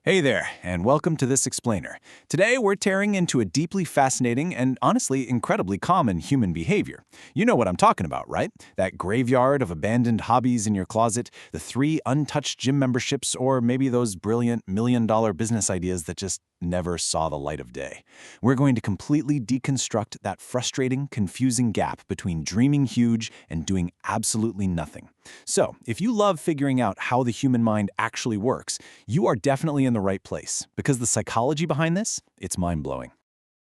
Hey there, and welcome to This Explainer. Today, we're tearing into a deeply fascinating and honestly incredibly common human behavior. You know what I'm talking about, right? That graveyard of abandoned hobbies in your closet, the 3 untouched gym memberships, or maybe those brilliant million-dollar business ideas that just never saw the light of day. We're going to completely deconstruct that frustrating, confusing gap between dreaming huge and doing absolutely nothing. So, if you love figuring out how the human mind actually works, you are definitely in the right place, because the psychology behind this, it's mind-blowing.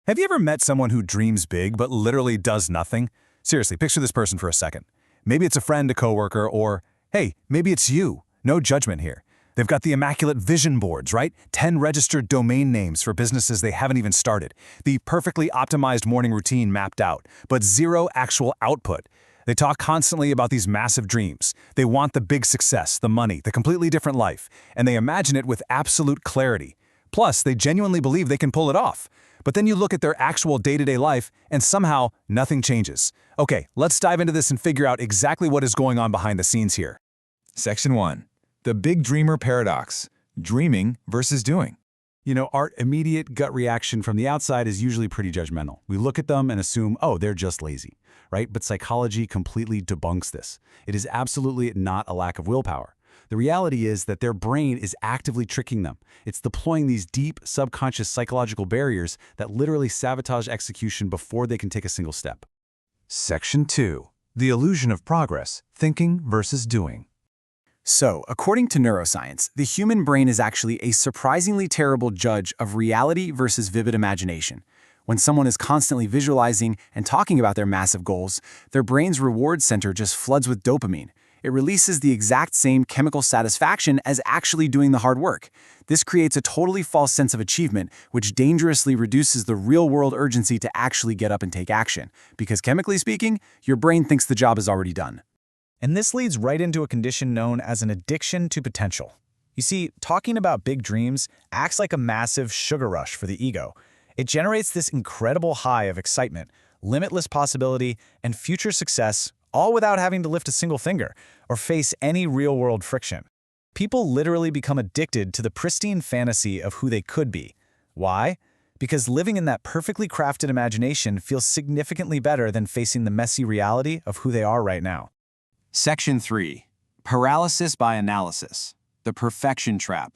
Have you ever met someone who dreams big but literally does nothing? Seriously, picture this person for a second. Maybe it's a friend, a coworker, or, hey, maybe it's you. No judgment here. They've got the immaculate vision boards, right? 10 registered domain names for businesses they haven't even started. The perfectly optimized morning routine mapped out, but zero actual output. They talk constantly about these massive dreams. They want the big success, the money, the completely different life, and they imagine it with absolute clarity. Plus, they genuinely believe they can pull it off. But then you look at their actual day-to-day life, and somehow, nothing changes. Okay, let's dive into this and figure out exactly what is going on behind the scenes here. Section 1. The Big Dreamer Paradox. Dreaming versus doing. You know, our immediate gut reaction from the outside is usually pretty judgmental. We look at them and assume, oh, they're just lazy, right? But psychology completely debunks this. It is absolutely not a lack of willpower. The reality is that their brain is actively tricking them. It's deploying these deep, subconscious psychological barriers that literally sabotage execution before they can take a single step. Section 2. The Illusion of Progress. Thinking versus doing. So, according to neuroscience, the human brain is actually a surprisingly terrible judge of reality versus vivid imagination. When someone is constantly visualizing and talking about their massive goals, their brain's reward center just floods with dopamine. It releases the exact same chemical satisfaction as actually doing the hard work. This creates a totally false sense of achievement, which dangerously reduces the real-world urgency to actually get up and take action. Because chemically speaking, your brain thinks the job is already done. And this leads right into a condition known as an addiction to potential. You see, talking about big dreams acts like a massive sugar rush for the ego. It generates this incredible high of excitement, limitless possibility, and future success, all without having to lift a single finger or face any real-world friction. People literally become addicted to the pristine fantasy of who they could be. Why? Because living in that perfectly crafted imagination feels significantly better than facing the messy reality of who they are right now. Section 3. Paralysis by analysis. The perfection trap.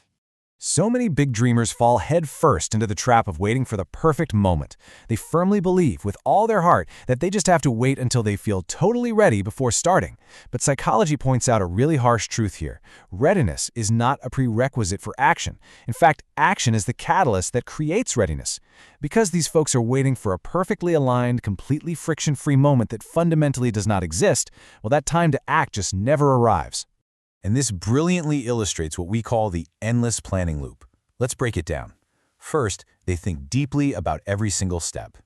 So many big dreamers fall headfirst into the trap of waiting for the perfect moment. They firmly believe with all their heart that they just have to wait until they feel totally ready before starting. But psychology points out a really harsh truth here. Readiness is not a prerequisite for action. In fact, action is the catalyst that creates readiness. Because these folks are waiting for a perfectly aligned, completely friction-free moment that fundamentally does not exist, well, that time to act just never arrives. And this brilliantly illustrates what we call the endless planning loop. Let's break it down. First, they think deeply about every single step.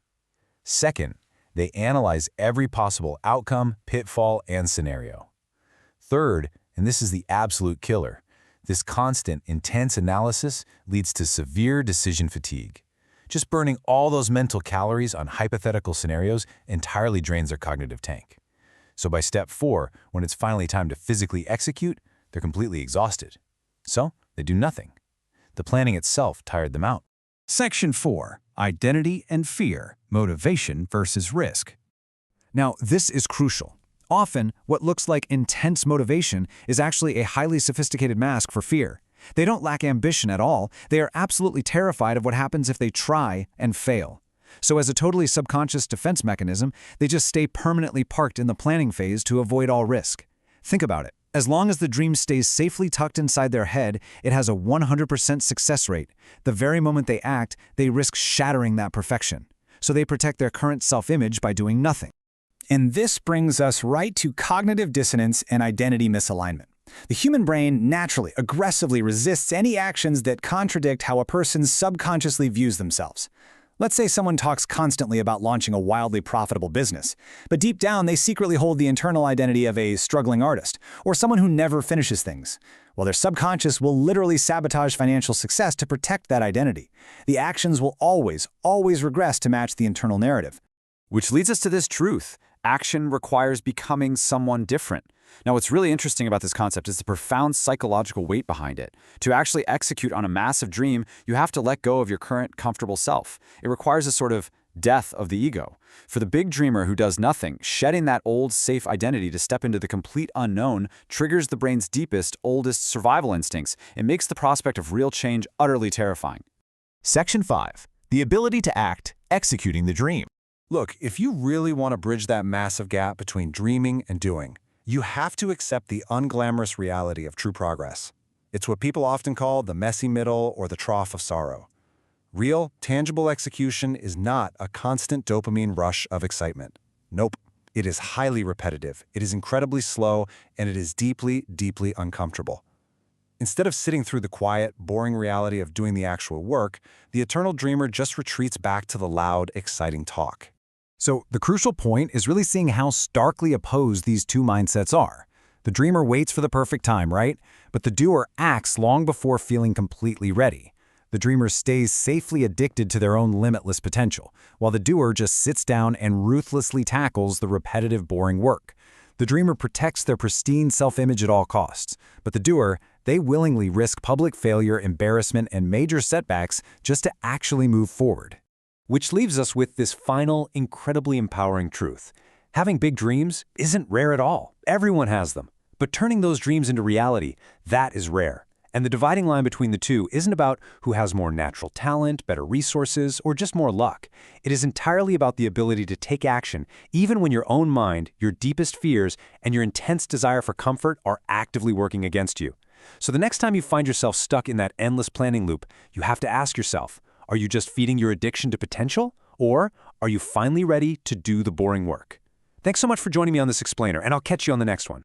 Second, they analyze every possible outcome, pitfall, and scenario. Third, and this is the absolute killer, this constant, intense analysis leads to severe decision fatigue. Just burning all those mental calories on hypothetical scenarios entirely drains their cognitive tank. So by step 4, when it's finally time to physically execute, they're completely exhausted. So they do nothing. The planning itself tired them out. Section 4. Identity and fear, motivation versus risk. Now, this is crucial. Often, what looks like intense motivation is actually a highly sophisticated mask for fear. They don't lack ambition at all. They are absolutely terrified of what happens if they try and fail. So as a totally subconscious defense mechanism, they just stay permanently parked in the planning phase to avoid all risk. Think about it. As long as the dream stays safely tucked inside their head, it has a 100% success rate. The very moment they act, they risk shattering that perfection. So they protect their current self-image by doing nothing. And this brings us right to cognitive dissonance and identity misalignment. The human brain naturally, aggressively resists any actions that contradict how a person subconsciously views themselves. Let's say someone talks constantly about launching a wildly profitable business, but deep down they secretly hold the internal identity of a struggling artist, or someone who never finishes things. Well, their subconscious will literally sabotage financial success to protect that identity. The actions will always regress to match the internal narrative. Which leads us to this truth. Action requires becoming someone different. Now, what's really interesting about this concept is the profound psychological weight behind it. To actually execute on a massive dream, you have to let go of your current comfortable self. It requires a sort of death of the ego. For the big dreamer who does nothing, shedding that old, safe identity to step into the complete unknown triggers the brain's deepest, oldest survival instincts. It makes the prospect of real change utterly terrifying. Section 5. The ability to act, executing the dream. Look, if you really want to bridge that massive gap between dreaming and doing, you have to accept the unglamorous reality of true progress. It's what people often call the messy middle or the trough of sorrow. Real, tangible execution is not a constant dopamine rush of excitement. Nope. It is highly repetitive, it is incredibly slow, and it is deeply, deeply uncomfortable. Instead of sitting through the quiet, boring reality of doing the actual work, the eternal dreamer just retreats back to the loud, exciting talk. So the crucial point is really seeing how starkly opposed these two mindsets are. The dreamer waits for the perfect time, right? But the doer acts long before feeling completely ready. The dreamer stays safely addicted to their own limitless potential, while the doer just sits down and ruthlessly tackles the repetitive, boring work. The dreamer protects their pristine self-image at all costs, but the doer, they willingly risk public failure, embarrassment, and major setbacks just to actually move forward. Which leaves us with this final, incredibly empowering truth. Having big dreams isn't rare at all. Everyone has them. But turning those dreams into reality, that is rare. And the dividing line between the two isn't about who has more natural talent, better resources, or just more luck. It is entirely about the ability to take action, even when your own mind, your deepest fears, and your intense desire for comfort are actively working against you. So the next time you find yourself stuck in that endless planning loop, you have to ask yourself, are you just feeding your addiction to potential? Or are you finally ready to do the boring work? Thanks so much for joining me on this explainer, and I'll catch you on the next one.